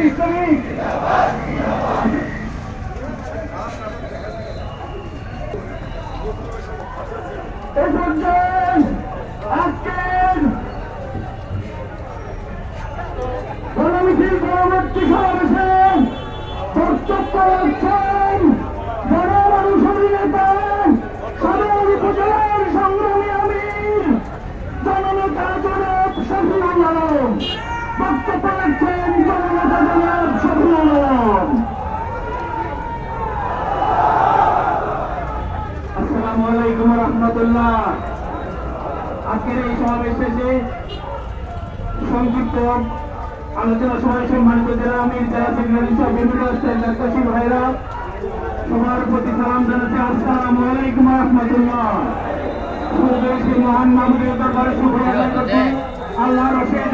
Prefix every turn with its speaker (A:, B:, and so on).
A: Islamic আজকের গণমিছিল পরবর্তী সমাবেশে বক্তব্য রাখছেন গণমানুষের নেতা সদর উপজেলার সংগ্রামী আমির জননেতা জনাব শফিউল আলম। বক্তব্য রাখছেন জননেতা জনাব শফিউল আলম। আসসালামু আলাইকুম ওয়া রাহমাতুল্লাহ। আজকের এই সমাবেশ শেষে সংক্ষিপ্ত আলোচনা সভায় সম্মানিত জেলা আমির, জেলা সেক্রেটারি সহ বিভিন্ন দায়িত্বশীল ভাইরা সবার প্রতি সালাম জানাচ্ছি। আসসালামু আলাইকুম ওয়া রাহমাতুল্লাহ। মহান মাহমুদের দরবারে শুকরিয়া আদায় করছি আল্লাহর অশেষ